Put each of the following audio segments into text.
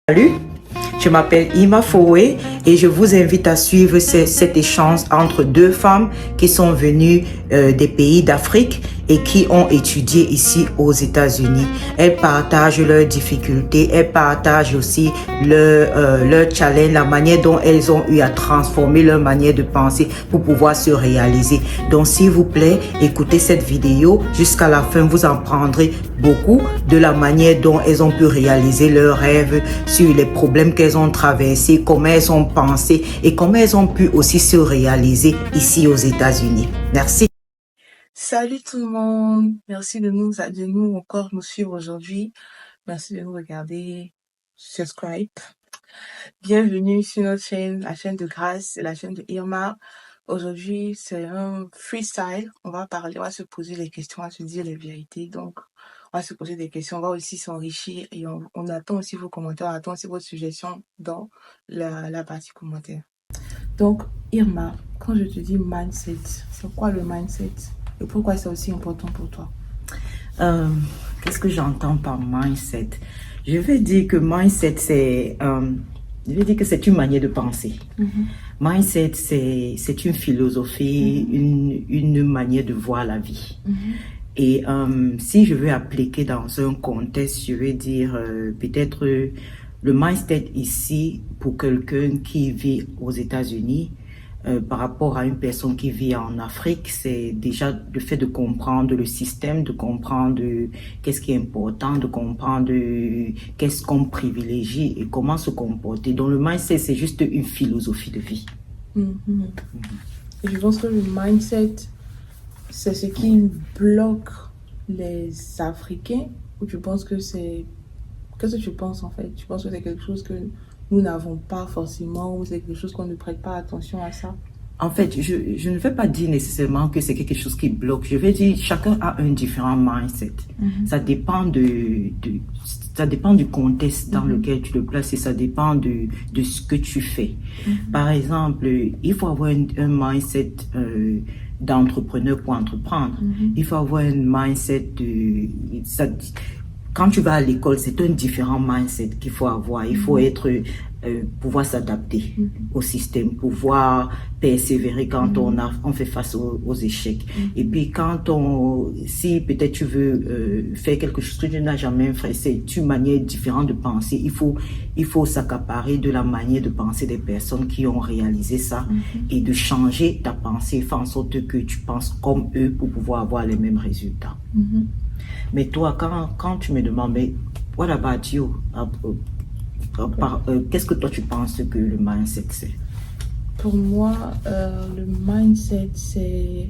Salut, je m'appelle Ima Foué et je vous invite à suivre cet échange entre deux femmes qui sont venues des pays d'Afrique et qui ont étudié ici aux États-Unis. Elles partagent leurs difficultés, elles partagent aussi leur challenge, la manière dont elles ont eu à transformer leur manière de penser pour pouvoir se réaliser. Donc s'il vous plaît, écoutez cette vidéo jusqu'à la fin, vous en prendrez beaucoup de la manière dont elles ont pu réaliser leurs rêves, sur les problèmes qu'elles ont traversés, comment elles ont pensé et comment elles ont pu aussi se réaliser ici aux États-Unis. Merci. Salut tout le monde, merci de nous encore nous suivre aujourd'hui. Merci de nous regarder, subscribe. Bienvenue sur notre chaîne, la chaîne de Grâce et la chaîne de Irma. Aujourd'hui, c'est un freestyle. On va se poser les questions, on va se dire les vérités. Donc, on va se poser des questions, on va aussi s'enrichir et on attend aussi vos commentaires, on attend aussi vos suggestions dans la partie commentaires. Donc, Irma, quand je te dis mindset, c'est quoi le mindset? Et pourquoi c'est aussi important pour toi? Qu'est-ce que j'entends par mindset? Je vais dire que mindset, c'est une manière de penser. Mindset, c'est une philosophie, une manière de voir la vie. Et si je veux appliquer dans un contexte, je vais dire peut-être le mindset ici pour quelqu'un qui vit aux États-Unis, par rapport à une personne qui vit en Afrique, c'est déjà le fait de comprendre le système, de comprendre qu'est-ce qui est important, de comprendre qu'est-ce qu'on privilégie et comment se comporter. Donc le mindset, c'est juste une philosophie de vie. Et je pense que le mindset, c'est ce qui bloque les Africains, ou tu penses que c'est... Qu'est-ce que tu penses en fait? Tu penses que c'est quelque chose que nous n'avons pas forcément, ou c'est quelque chose qu'on ne prête pas attention à ça? En fait, je ne vais pas dire nécessairement que c'est quelque chose qui bloque. Je vais dire chacun a un différent mindset. Ça dépend ça dépend du contexte dans lequel tu le places et ça dépend de ce que tu fais. Par exemple, il faut avoir un mindset d'entrepreneur pour entreprendre. Il faut avoir un mindset quand tu vas à l'école, c'est un différent mindset qu'il faut avoir. Il faut pouvoir s'adapter au système, pouvoir persévérer quand on fait face aux échecs. Et puis si peut-être tu veux faire quelque chose que tu n'as jamais fait, c'est une manière différente de penser. Il faut s'accaparer de la manière de penser des personnes qui ont réalisé ça et de changer ta pensée, faire en sorte que tu penses comme eux pour pouvoir avoir les mêmes résultats. Mais toi, quand tu me demandes, mais what about you? Qu'est-ce que toi tu penses que le mindset c'est? Pour moi, le mindset c'est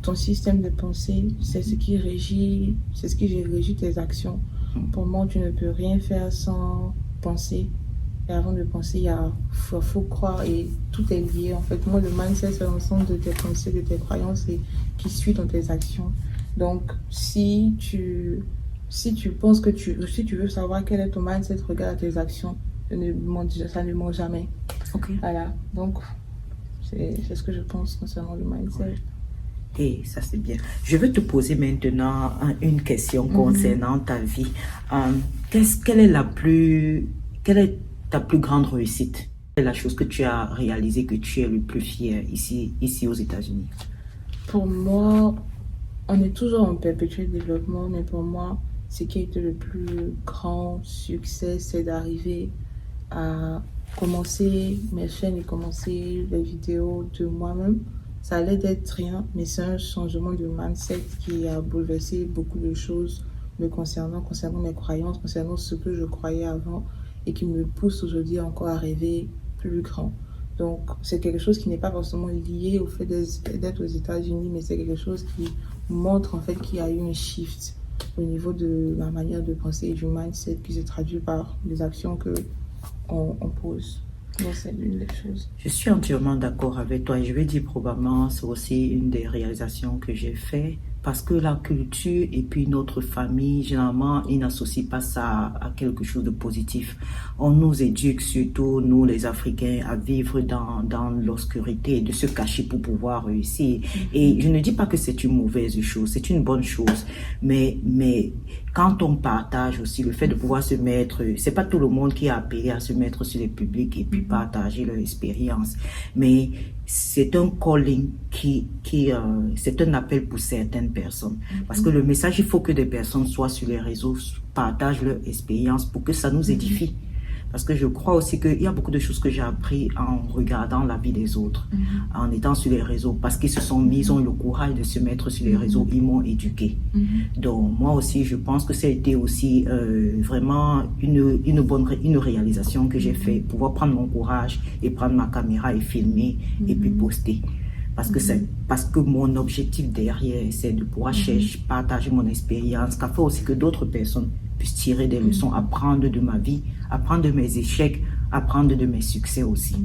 ton système de pensée, c'est ce qui régit tes actions. Pour moi, tu ne peux rien faire sans penser. Et avant de penser, il faut croire et tout est lié. En fait, moi, le mindset, c'est l'ensemble de tes pensées, de tes croyances et qui suit dans tes actions. Donc, si tu penses si tu veux savoir quel est ton mindset, regarde tes actions. Ça ne ment jamais. Okay. Voilà. Donc, c'est ce que je pense concernant le mindset. Et ça, c'est bien. Je vais te poser maintenant une question concernant ta vie. Quelle est ta plus grande réussite? Quelle est la chose que tu as réalisée, que tu es le plus fier ici aux États-Unis? Pour moi, on est toujours en perpétuel développement, mais pour moi, ce qui a été le plus grand succès, c'est d'arriver à commencer mes chaînes et commencer les vidéos de moi-même. Ça allait d'être rien, mais c'est un changement de mindset qui a bouleversé beaucoup de choses me concernant mes croyances, concernant ce que je croyais avant et qui me pousse aujourd'hui encore à rêver plus grand. Donc, c'est quelque chose qui n'est pas forcément lié au fait d'être aux États-Unis, mais c'est quelque chose qui montre en fait qu'il y a eu un shift au niveau de la manière de penser et du mindset qui se traduit par les actions qu'on pose. Donc, c'est l'une des choses. Je suis entièrement d'accord avec toi et je vais dire probablement c'est aussi une des réalisations que j'ai fait parce que la culture et puis notre famille, généralement, ils n'associent pas ça à quelque chose de positif. On nous éduque, surtout nous les Africains, à vivre dans l'obscurité, de se cacher pour pouvoir réussir. Et je ne dis pas que c'est une mauvaise chose, c'est une bonne chose. Mais quand on partage aussi le fait de pouvoir se mettre, c'est pas tout le monde qui a appelé à se mettre sur les publics et puis partager leur expérience. Mais c'est un calling c'est un appel pour certaines personnes. Parce que le message, il faut que des personnes soient sur les réseaux, partagent leur expérience pour que ça nous édifie. Parce que je crois aussi qu'il y a beaucoup de choses que j'ai appris en regardant la vie des autres, en étant sur les réseaux, parce qu'ils se sont mis, ils ont eu le courage de se mettre sur les réseaux, ils m'ont éduqué. Donc moi aussi, je pense que ça a été aussi vraiment une réalisation que j'ai fait, pouvoir prendre mon courage et prendre ma caméra et filmer et puis poster. Parce que mon objectif derrière, c'est de pouvoir partager mon expérience, qu'afin aussi que d'autres personnes puissent tirer des leçons, apprendre de ma vie, apprendre de mes échecs, apprendre de mes succès aussi.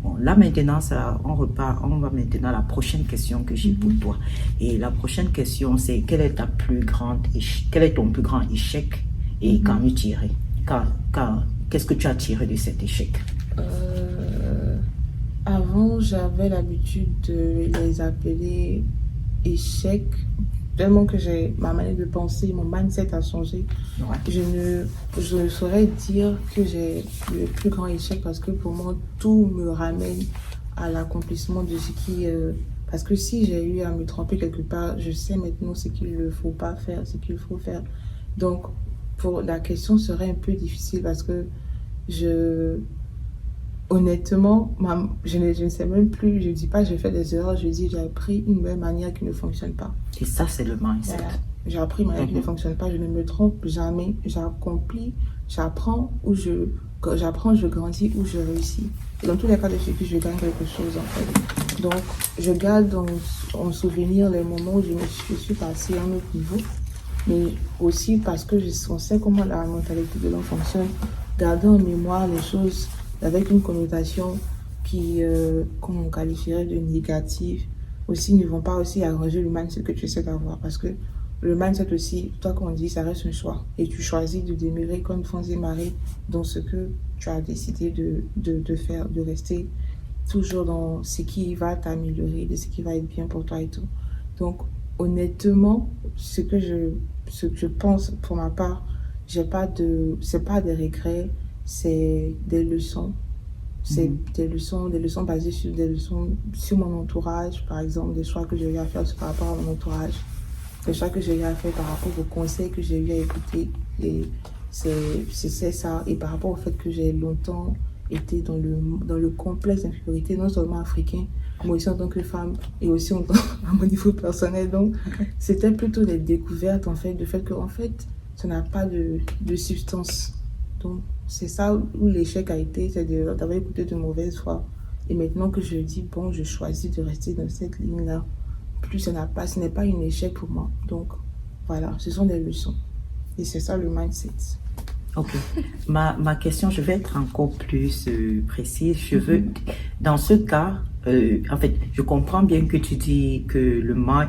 Bon, là maintenant, on va maintenant à la prochaine question que j'ai pour toi. Et la prochaine question, c'est quel est ton plus grand échec et qu'en as-tu tiré? Qu'est-ce que tu as tiré de cet échec? Avant, j'avais l'habitude de les appeler échecs, tellement que ma manière de penser, mon mindset a changé. Ouais. Je ne saurais dire que j'ai le plus grand échec parce que pour moi, tout me ramène à l'accomplissement de ce qui... parce que si j'ai eu à me tromper quelque part, je sais maintenant ce qu'il ne faut pas faire, ce qu'il faut faire. Donc, la question serait un peu difficile parce que honnêtement, je ne sais même plus, je ne dis pas j'ai fait des erreurs, je dis j'ai appris une nouvelle manière qui ne fonctionne pas. Et ça, c'est le mindset. Voilà. J'ai appris une manière qui ne fonctionne pas, je ne me trompe jamais, j'accomplis, j'apprends, je grandis ou je réussis. Et dans tous les cas de figure, je gagne quelque chose en fait. Donc, je garde en souvenir les moments où je suis passée à un autre niveau, mais aussi parce que on sait comment la mentalité de l'homme fonctionne, garder en mémoire les choses avec une connotation qu'on qualifierait de négative, aussi ne vont pas aussi arranger le mindset que tu essaies d'avoir. Parce que le mindset aussi, toi comme on dit, ça reste un choix. Et tu choisis de demeurer comme fond et marée dans ce que tu as décidé de faire, de rester toujours dans ce qui va t'améliorer, de ce qui va être bien pour toi et tout. Donc honnêtement, ce que je pense pour ma part, c'est pas des regrets, c'est des leçons. C'est des leçons basées sur mon entourage, par exemple, des choix que j'ai eu à faire par rapport à mon entourage, des choix que j'ai eu à faire par rapport aux conseils que j'ai eu à écouter. Et c'est ça. Et par rapport au fait que j'ai longtemps été dans le complexe d'infériorité, non seulement africain, mais aussi en tant que femme et aussi à mon niveau personnel. Donc, c'était plutôt des découvertes, en fait, du fait que, en fait, ça n'a pas de substance. Donc, c'est ça où l'échec a été, c'est d'avoir écouté de mauvaises fois. Et maintenant que je dis, bon, je choisis de rester dans cette ligne-là, ce n'est pas un échec pour moi. Donc, voilà, ce sont des leçons. Et c'est ça le mindset. Ok. Ma question, je vais être encore plus précise. Dans ce cas, en fait, je comprends bien que tu dis que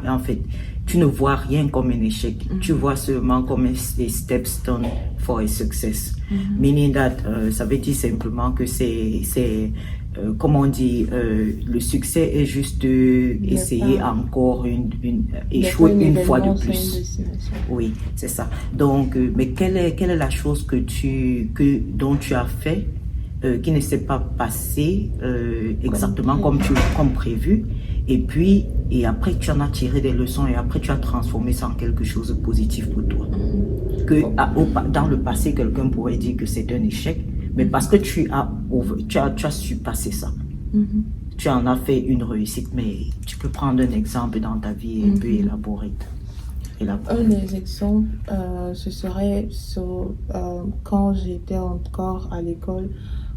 en fait, tu ne vois rien comme un échec. Tu vois seulement comme un step stone for a success. Meaning that, ça veut dire simplement que comme on dit, le succès est juste essayer encore échouer une fois de plus. Oui, c'est ça. Donc, mais quelle est la chose dont tu as fait qui ne s'est pas passé exactement comme prévu, et après tu en as tiré des leçons et après tu as transformé ça en quelque chose de positif pour toi. Dans le passé, quelqu'un pourrait dire que c'est un échec, mais parce que tu as su passer ça. Tu en as fait une réussite, mais tu peux prendre un exemple dans ta vie un peu élaboré. Un des exemples, ce serait quand j'étais encore à l'école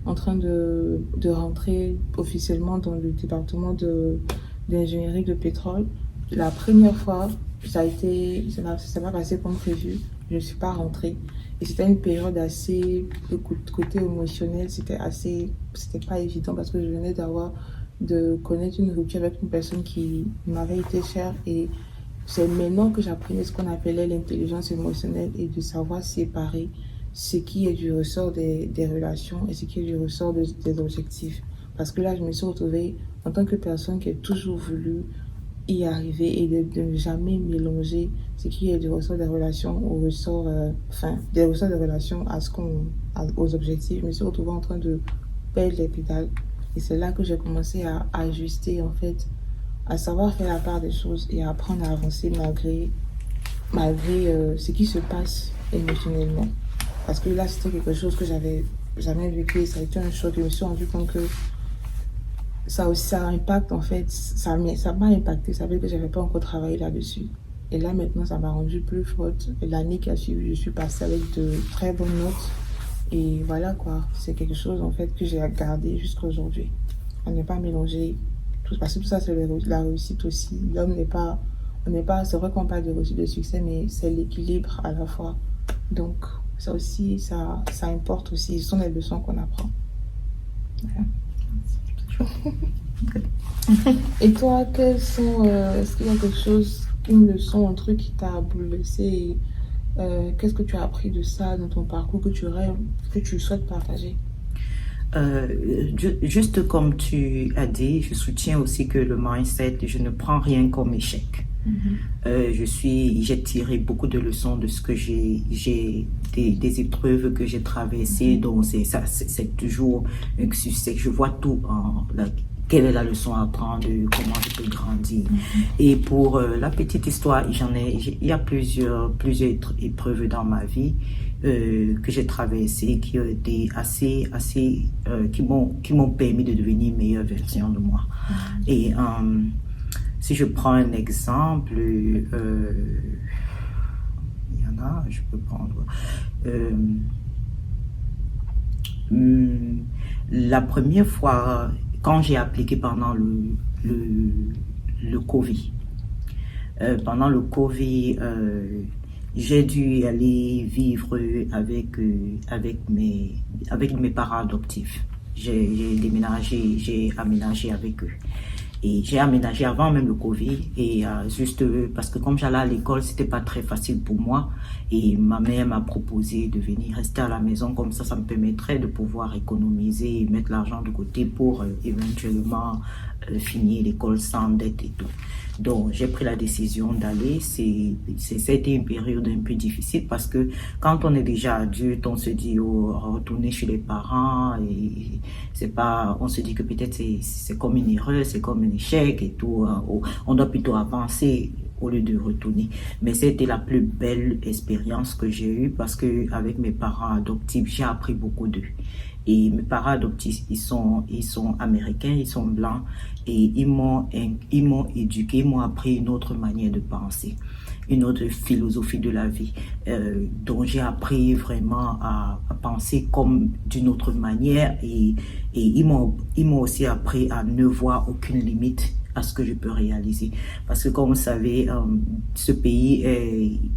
en train de rentrer officiellement dans le département d'ingénierie de pétrole. La première fois, ça s'est pas passé comme prévu. Je ne suis pas rentrée. Et c'était une période assez, côté émotionnel, c'était pas évident parce que je venais de connaître une rupture avec une personne qui m'avait été chère et c'est maintenant que j'apprenais ce qu'on appelait l'intelligence émotionnelle et de savoir séparer ce qui est du ressort des relations et ce qui est du ressort des objectifs. Parce que là, je me suis retrouvée en tant que personne qui a toujours voulu y arriver et de ne jamais mélanger ce qui est du ressort des relations au ressort, des ressorts des relations aux objectifs. Je me suis retrouvée en train de perdre les pédales. Et c'est là que j'ai commencé à ajuster, en fait, à savoir faire la part des choses et à apprendre à avancer malgré ce qui se passe émotionnellement. Parce que là, c'était quelque chose que j'avais jamais vécu. Ça a été un choc. Je me suis rendu compte que ça aussi, ça impacte, en fait. Ça m'a impacté. Ça veut dire que je n'avais pas encore travaillé là-dessus. Et là, maintenant, ça m'a rendu plus forte. Et l'année qui a suivi, je suis passée avec de très bonnes notes. Et voilà, quoi. C'est quelque chose, en fait, que j'ai gardé jusqu'à aujourd'hui. On n'est pas mélangé. Parce que tout ça, c'est la réussite aussi. L'homme n'est pas... C'est vrai qu'on parle de réussite, de succès, mais c'est l'équilibre à la fois. Donc, ça aussi, ça importe aussi. Ce sont les leçons qu'on apprend. Voilà. Et toi, est-ce qu'il y a quelque chose, une leçon, un truc qui t'a bouleversé qu'est-ce que tu as appris de ça dans ton parcours que tu souhaites partager? Juste comme tu as dit, je soutiens aussi que le mindset, je ne prends rien comme échec. J'ai tiré beaucoup de leçons de ce que j'ai des épreuves que j'ai traversées, donc c'est toujours un succès. Je vois tout quelle est la leçon à apprendre, comment je peux grandir. Et pour la petite histoire, il y a plusieurs épreuves dans ma vie que j'ai traversées qui ont été qui m'ont permis de devenir une meilleure version de moi. Et si je prends un exemple, il y en a, je peux prendre. La première fois, quand j'ai appliqué pendant le Covid, j'ai dû aller vivre avec mes parents adoptifs. J'ai déménagé, j'ai aménagé avec eux. Et j'ai aménagé avant même le Covid et juste parce que comme j'allais à l'école, c'était pas très facile pour moi et ma mère m'a proposé de venir rester à la maison comme ça me permettrait de pouvoir économiser et mettre l'argent de côté pour éventuellement finir l'école sans dette et tout. Donc j'ai pris la décision d'aller. C'était une période un peu difficile parce que quand on est déjà adulte, on se dit retourner chez les parents et on se dit que peut-être c'est comme une erreur, c'est comme un échec et tout. On doit plutôt avancer au lieu de retourner. Mais c'était la plus belle expérience que j'ai eue parce que avec mes parents adoptifs, j'ai appris beaucoup d'eux. Et mes parents adoptifs, ils sont américains, ils sont blancs et ils m'ont éduqué, ils m'ont appris une autre manière de penser, une autre philosophie de la vie, dont j'ai appris vraiment à penser comme d'une autre manière et ils m'ont aussi appris à ne voir aucune limite à ce que je peux réaliser. Parce que comme vous savez, ce pays,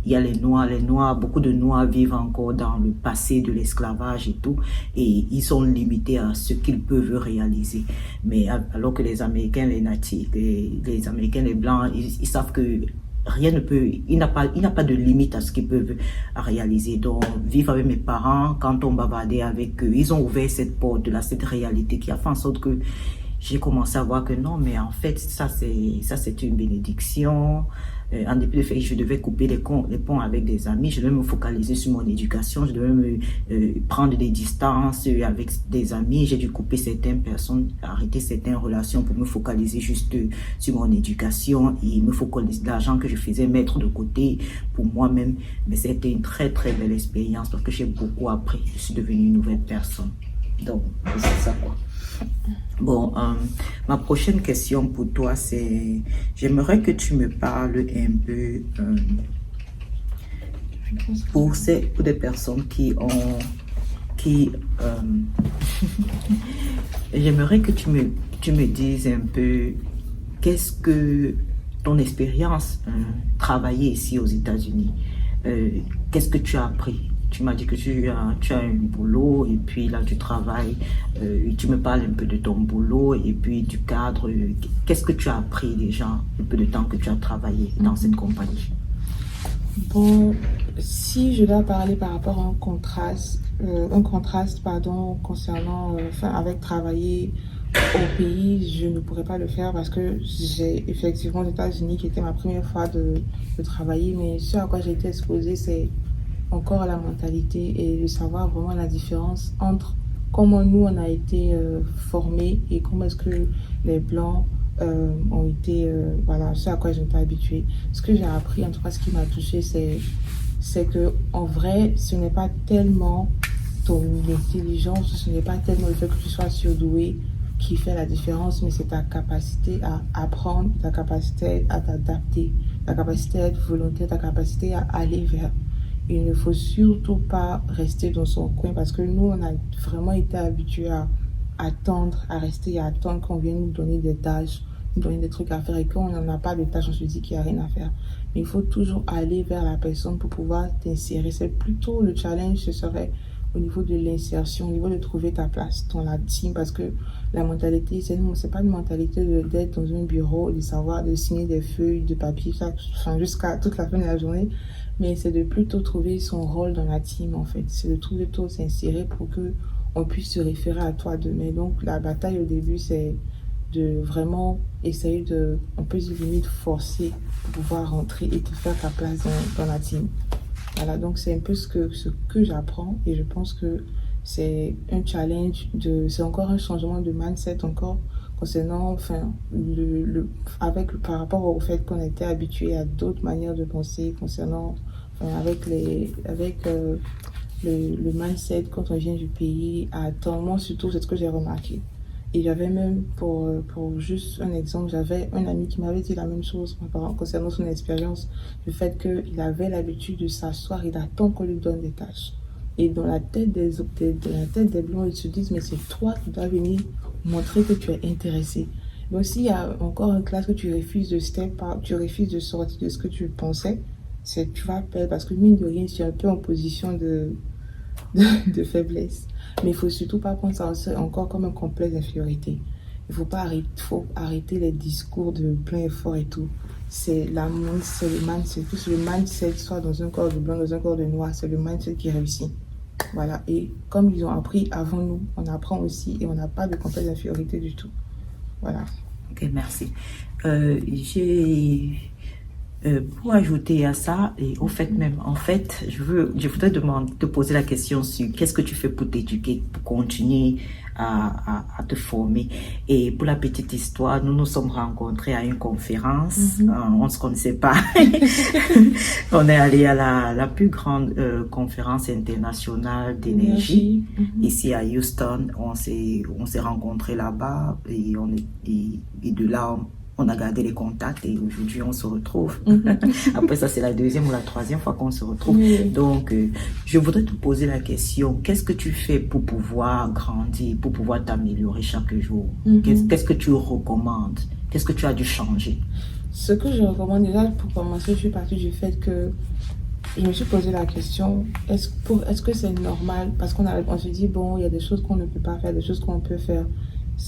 il y a les Noirs, beaucoup de Noirs vivent encore dans le passé de l'esclavage et tout, et ils sont limités à ce qu'ils peuvent réaliser. Mais alors que les Américains, les natifs, les Américains, les Blancs, ils savent que rien ne peut, il n'a pas de limite à ce qu'ils peuvent réaliser. Donc, vivre avec mes parents, quand on bavardait avec eux, ils ont ouvert cette porte cette réalité qui a fait en sorte que j'ai commencé à voir que non, mais en fait, ça c'est une bénédiction. En dépit du fait que je devais couper les ponts avec des amis, je devais me focaliser sur mon éducation, je devais me prendre des distances avec des amis. J'ai dû couper certaines personnes, arrêter certaines relations pour me focaliser juste sur mon éducation et me focaliser l'argent que je faisais mettre de côté pour moi-même. Mais c'était une très très belle expérience parce que j'ai beaucoup appris. Je suis devenue une nouvelle personne. Donc, c'est ça quoi. Bon, ma prochaine question pour toi, c'est, j'aimerais que tu me parles un peu pour des personnes j'aimerais que tu me dises un peu qu'est-ce que ton expérience travailler ici aux États-Unis, qu'est-ce que tu as appris Tu m'as dit que tu as un boulot et puis là tu travailles. Tu me parles un peu de ton boulot et puis du cadre. Qu'est-ce que tu as appris déjà, le peu de temps que tu as travaillé dans cette compagnie? Bon, si je dois parler par rapport à un contraste, pardon, concernant, enfin, avec travailler au pays, je ne pourrais pas le faire parce que j'ai effectivement aux États-Unis qui était ma première fois de travailler, mais ce à quoi j'ai été exposée, c'est encore la mentalité et de savoir vraiment la différence entre comment nous on a été formés et comment est-ce que les blancs ont été, voilà, ce à quoi je n'étais habituée. Ce que j'ai appris, en tout cas ce qui m'a touchée, c'est que en vrai, ce n'est pas tellement ton intelligence, ce n'est pas tellement le fait que tu sois surdoué qui fait la différence, mais c'est ta capacité à apprendre, ta capacité à t'adapter, ta capacité à être volontaire, ta capacité à aller vers. Il ne faut surtout pas rester dans son coin parce que nous, on a vraiment été habitués à attendre, à rester et à attendre qu'on vienne nous donner des tâches, nous donner des trucs à faire et quand on n'en a pas de tâches, on se dit qu'il n'y a rien à faire. Mais il faut toujours aller vers la personne pour pouvoir t'insérer. C'est plutôt le challenge, ce serait au niveau de l'insertion, au niveau de trouver ta place dans la team parce que la mentalité, c'est pas une mentalité d'être dans un bureau, de savoir, de signer des feuilles de papier enfin, jusqu'à toute la fin de la journée, mais c'est de plutôt trouver son rôle dans la team en fait. C'est de trouver plutôt s'insérer pour que on puisse se référer à toi demain. Donc la bataille au début, c'est de vraiment essayer de, on peut dire limite forcer pour pouvoir rentrer et te faire ta place dans la team. Voilà, donc c'est un peu ce que j'apprends et je pense que c'est un challenge c'est encore un changement de mindset encore concernant, enfin, par rapport au fait qu'on était habitué à d'autres manières de penser concernant, enfin, le mindset quand on vient du pays à attendre. Moi surtout, c'est ce que j'ai remarqué. Et j'avais même, pour juste un exemple, j'avais un ami qui m'avait dit la même chose concernant son expérience, le fait qu'il avait l'habitude de s'asseoir et d'attendre qu'on lui donne des tâches. Et dans la tête dans la tête des blancs, ils se disent, mais c'est toi qui dois venir montrer que tu es intéressé. Donc s'il y a encore une classe que tu refuses de step out, tu refuses de sortir de ce que tu pensais, tu vas perdre parce que mine de rien, tu es un peu en position de faiblesse. Mais il faut surtout pas prendre ça encore comme un complexe d'infériorité. Il faut arrêter les discours de plein effort et tout. C'est le mindset. Plus le mindset, soit dans un corps de blanc, dans un corps de noir, c'est le mindset qui réussit. Voilà. Et comme ils ont appris avant nous, on apprend aussi et on n'a pas de complexe d'infériorité du tout. Voilà. Ok, merci. J'ai pour ajouter à ça, et au fait même, en fait, je voudrais te poser la question sur qu'est-ce que tu fais pour t'éduquer, pour continuer à te former. Et pour la petite histoire, nous nous sommes rencontrés à une conférence, on ne se connaissait pas. On est allé à la plus grande conférence internationale d'énergie ici à Houston. On s'est rencontrés là-bas et de là, on a gardé les contacts et aujourd'hui on se retrouve. Après ça, c'est la deuxième ou la troisième fois qu'on se retrouve. Donc, je voudrais te poser la question, qu'est-ce que tu fais pour pouvoir grandir, pour pouvoir t'améliorer chaque jour? Qu'est-ce que tu recommandes? Qu'est-ce que tu as dû changer? Ce que je recommande déjà, pour commencer, je suis partie du fait que je me suis posé la question, est-ce que c'est normal? Parce on se dit, bon, il y a des choses qu'on ne peut pas faire, des choses qu'on peut faire.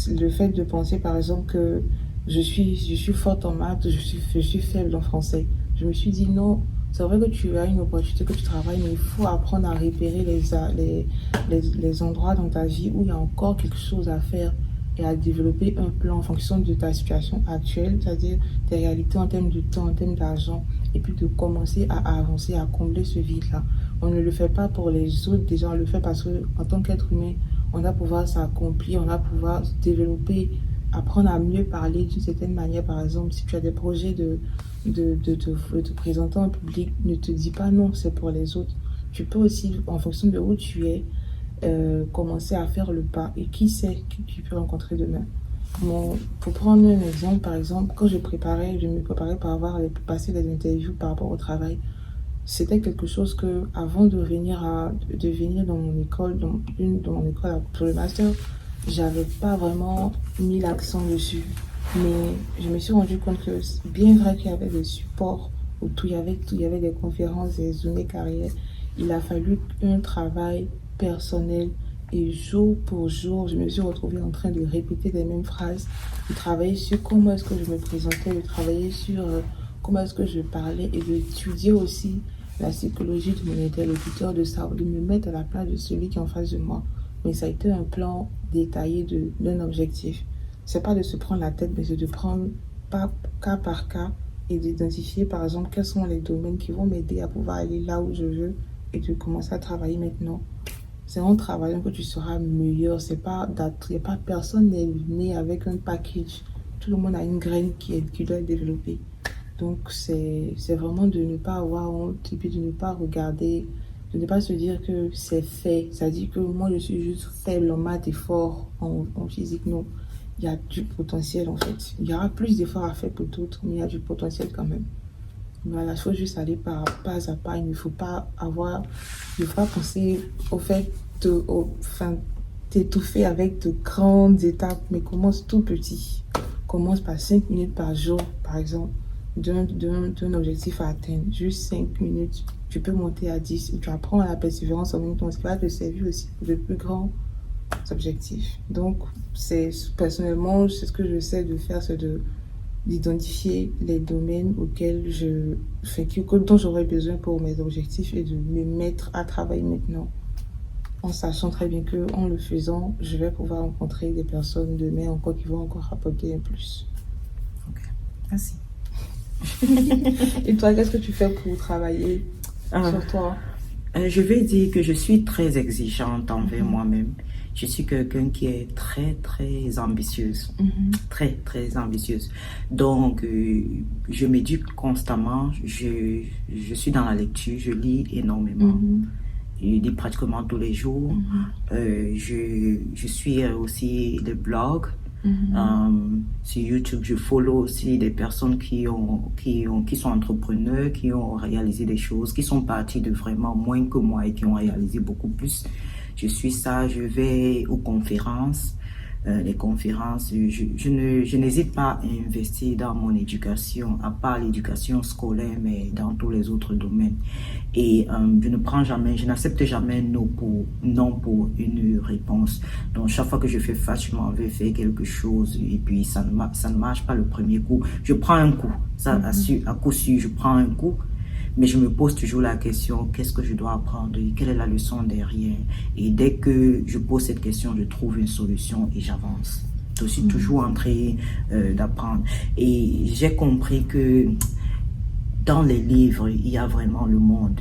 Le fait de penser, par exemple, que je suis forte en maths, je suis faible en français. Je me suis dit non, c'est vrai que tu as une opportunité, que tu travailles, mais il faut apprendre à repérer les endroits dans ta vie où il y a encore quelque chose à faire et à développer un plan en fonction de ta situation actuelle, c'est-à-dire tes réalités en termes de temps, en termes d'argent, et puis de commencer à avancer, à combler ce vide-là. On ne le fait pas pour les autres, déjà on le fait parce qu'en tant qu'être humain, on doit pouvoir s'accomplir, on doit pouvoir se développer, apprendre à mieux parler d'une certaine manière. Par exemple, si tu as des projets de te présenter en public, ne te dis pas non, c'est pour les autres. Tu peux aussi, en fonction de où tu es, commencer à faire le pas. Et qui sait qui tu peux rencontrer demain. Pour prendre un exemple, par exemple, quand je me préparais pour passer des interviews par rapport au travail, c'était quelque chose que, avant de venir dans mon école, pour le master, j'avais pas vraiment mis l'accent dessus. Mais je me suis rendu compte que bien vrai qu'il y avait des supports où il y avait des conférences, des journées carrières, il a fallu un travail personnel et jour pour jour, je me suis retrouvée en train de répéter les mêmes phrases, de travailler sur comment est-ce que je me présentais, de travailler sur comment est-ce que je parlais et d'étudier aussi la psychologie de mon interlocuteur, de me mettre à la place de celui qui est en face de moi. Mais ça a été un plan détaillé d'un objectif. C'est pas de se prendre la tête, mais c'est de prendre pas, cas par cas et d'identifier par exemple quels sont les domaines qui vont m'aider à pouvoir aller là où je veux et de commencer à travailler maintenant. C'est en travaillant que tu seras meilleur. Y a pas personne n'est né avec un package. Tout le monde a une graine qui doit être développée. Donc c'est vraiment de ne pas avoir honte et puis de ne pas regarder, de ne pas se dire que c'est fait. Ça dit que moi je suis juste faible en maths et fort en physique. Non, il y a du potentiel en fait. Il y aura plus d'efforts à faire que d'autres, mais il y a du potentiel quand même. Voilà, il faut juste aller pas à pas. Il ne faut pas avoir, il ne faut pas penser au fait enfin, t'étouffer avec de grandes étapes, mais commence tout petit. Commence par 5 minutes par jour, par exemple, d'un objectif à atteindre. Juste 5 minutes. Tu peux monter à 10 et tu apprends à la persévérance en même temps, ce qui va te servir aussi pour de plus grands objectifs. Donc, personnellement, c'est ce que j'essaie de faire, c'est d'identifier les domaines dont j'aurais besoin pour mes objectifs et de me mettre à travailler maintenant en sachant très bien que en le faisant, je vais pouvoir rencontrer des personnes demain encore qui vont encore apporter un plus. Ok, merci. Et toi, qu'est-ce que tu fais pour travailler sur toi? Je vais dire que je suis très exigeante envers moi-même. Je suis quelqu'un qui est très, très ambitieuse. Très, très ambitieuse. Donc, je m'éduque constamment. Je suis dans la lecture. Je lis énormément. Je lis pratiquement tous les jours. Je suis aussi les blogs. Sur YouTube, je follow aussi des personnes qui sont entrepreneurs, qui ont réalisé des choses, qui sont partis de vraiment moins que moi et qui ont réalisé beaucoup plus. Je suis ça, je vais aux conférences. Les conférences, je n'hésite pas à investir dans mon éducation, à part l'éducation scolaire, mais dans tous les autres domaines. Et je n'accepte jamais non pour une réponse. Donc chaque fois que je fais face, je m'en vais faire quelque chose et puis ça ne marche pas le premier coup. Je prends un coup, ça à coup sûr, je prends un coup. Mais je me pose toujours la question, qu'est-ce que je dois apprendre? Quelle est la leçon derrière? Et dès que je pose cette question, je trouve une solution et j'avance. Je suis toujours en train d'apprendre. Et j'ai compris que dans les livres, il y a vraiment le monde.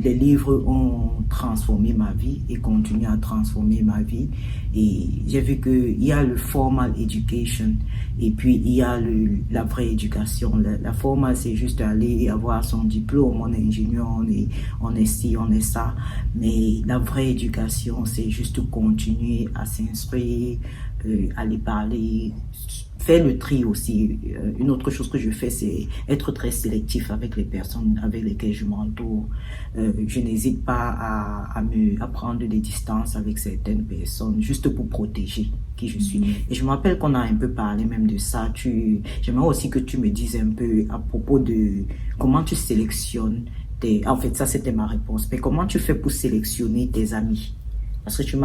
Les livres ont transformé ma vie et continuent à transformer ma vie. Et j'ai vu qu'il y a le formal education et puis il y a la vraie éducation. La formal, c'est juste aller avoir son diplôme, on est ingénieur, on est ci, on est ça. Mais la vraie éducation, c'est juste continuer à s'instruire, aller parler, faire le tri aussi. Une autre chose que je fais, c'est être très sélectif avec les personnes avec lesquelles je m'entoure. Je n'hésite pas à prendre des distances avec certaines personnes, juste pour protéger qui je suis. Et je me rappelle qu'on a un peu parlé même de ça. J'aimerais aussi que tu me dises un peu à propos de comment tu sélectionnes en fait, ça c'était ma réponse. Mais comment tu fais pour sélectionner tes amis? Parce que tu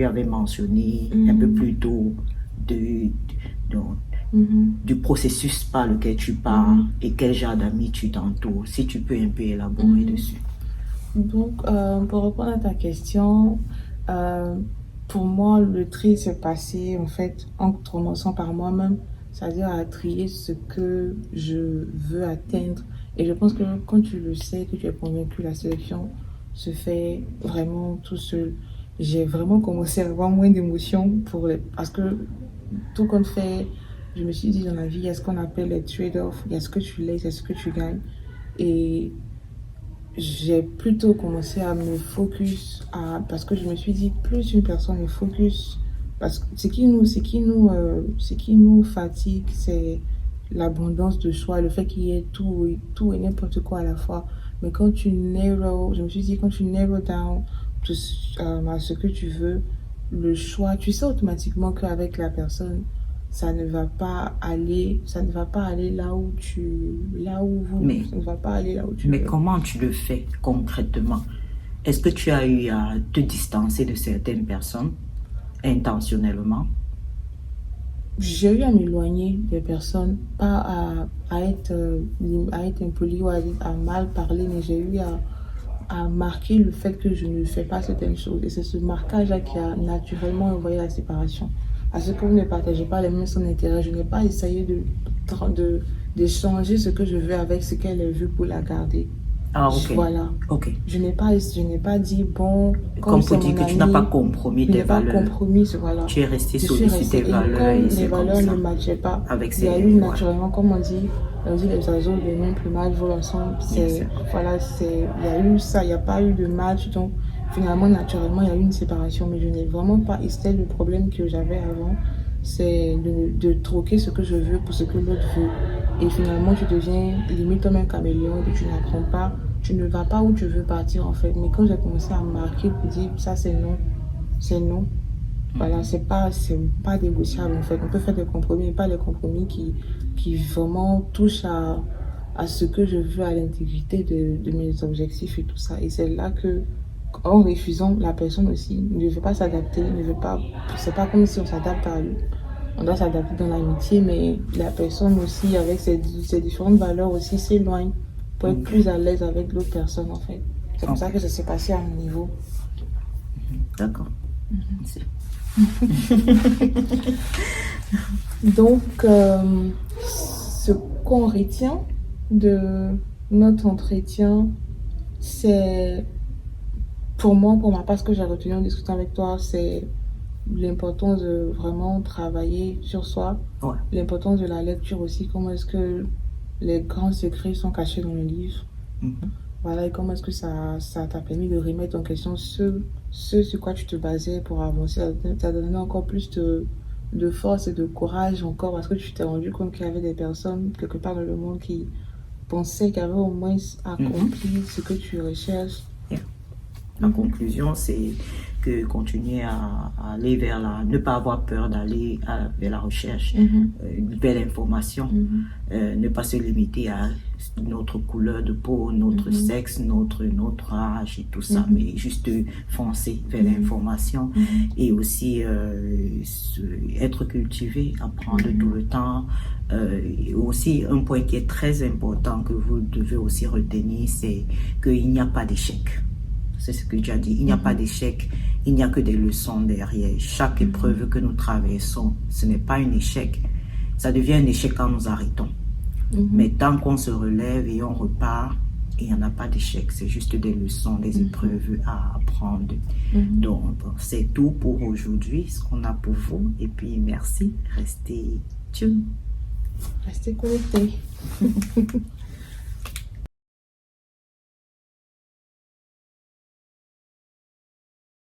avais mentionné un peu plus tôt du processus par lequel tu pars et quel genre d'amis tu t'entoures. Si tu peux un peu élaborer dessus. Donc, pour répondre à ta question, pour moi, le tri s'est passé en fait en commençant par moi-même, c'est-à-dire à trier ce que je veux atteindre. Et je pense que quand tu le sais, que tu es convaincu, la sélection se fait vraiment tout seul. J'ai vraiment commencé à avoir moins d'émotions parce que tout compte fait, je me suis dit dans la vie, il y a ce qu'on appelle les trade-offs, il y a ce que tu laisses, il y a ce que tu gagnes. Et j'ai plutôt commencé à me focus parce que je me suis dit, plus une personne est focus, parce que ce qui nous fatigue, c'est l'abondance de choix, le fait qu'il y ait tout et n'importe quoi à la fois. Mais quand tu narrow down à ce que tu veux, le choix, tu sais automatiquement qu'avec la personne, ça ne va pas aller là où Mais, ça ne va pas aller là où tu mais veux. comment tu le fais concrètement? Est-ce que tu as eu à te distancer de certaines personnes intentionnellement? J'ai eu à m'éloigner des personnes, pas à être impoli ou à mal parler, mais j'ai eu à marquer le fait que je ne fais pas certaines choses. Et c'est ce marquage-là qui a naturellement envoyé la séparation. Parce que vous ne partagez pas les mêmes son d'intérêt, je n'ai pas essayé d'échanger ce que je veux avec ce qu'elle a vu pour la garder. Ah, ok. Voilà. Ok. Je n'ai pas dit, bon, comme Comme pour c'est dire mon que tu n'as pas ami, compromis je tes n'ai pas valeurs. compromis, voilà. Tu es resté Je sur suis tes restée. Et valeurs comme et les c'est comme valeurs ça. ne matchaient pas, Avec il y a ces... eu Ouais, naturellement, comme on dit les oiseaux de même plumage volent ensemble. bien sûr. Il y a eu ça, il n'y a pas eu de match. Donc, finalement, naturellement, il y a eu une séparation. Mais je n'ai vraiment pas. Et c'était le problème que j'avais avant, c'est de troquer ce que je veux pour ce que l'autre veut. Et finalement, tu deviens limite comme un caméléon et tu n'apprends pas. Tu ne vas pas où tu veux partir en fait. Mais quand j'ai commencé à marquer pour dire ça c'est non, c'est non. Voilà, c'est pas négociable en fait. On peut faire des compromis, mais pas les compromis qui vraiment touchent à ce que je veux, à l'intégrité de mes objectifs et tout ça. Et c'est là que, en refusant, la personne aussi ne veut pas s'adapter, ne veut pas. C'est pas comme si on s'adapte à. On doit s'adapter dans l'amitié, mais la personne aussi, avec ses différentes valeurs aussi, s'éloigne pour être plus à l'aise avec l'autre personne en fait. C'est comme ça Ok. que ça s'est passé à mon niveau. D'accord. C'est- Donc, ce qu'on retient de notre entretien, c'est pour ma part, ce que j'ai retenu en discutant avec toi, c'est l'importance de vraiment travailler sur soi, Ouais. l'importance de la lecture aussi, comment est-ce que les grands secrets sont cachés dans le livre. Mhm. Voilà, et comment est-ce que ça t'a permis de remettre en question ce sur quoi tu te basais pour avancer. Ça t'a donné encore plus de force et de courage encore parce que tu t'es rendu compte qu'il y avait des personnes quelque part dans le monde qui pensaient qu'ils avaient au moins accompli ce que tu recherches. Yeah. La conclusion, c'est que continuer à aller vers ne pas avoir peur d'aller vers la recherche, vers l'information, ne pas se limiter à notre couleur de peau, notre sexe, notre âge et tout ça, mais juste foncer vers l'information et aussi être cultivé, apprendre tout le temps. Et aussi, un point qui est très important que vous devez aussi retenir, c'est qu'il n'y a pas d'échec. C'est ce que tu as dit. Il n'y a pas d'échec, il n'y a que des leçons derrière. Chaque épreuve que nous traversons, ce n'est pas un échec. Ça devient un échec quand nous arrêtons. Mais tant qu'on se relève et on repart, il n'y en a pas d'échec. C'est juste des leçons, des épreuves à apprendre. Donc, c'est tout pour aujourd'hui, ce qu'on a pour vous. Et puis, merci. Restez tune. Restez connectés.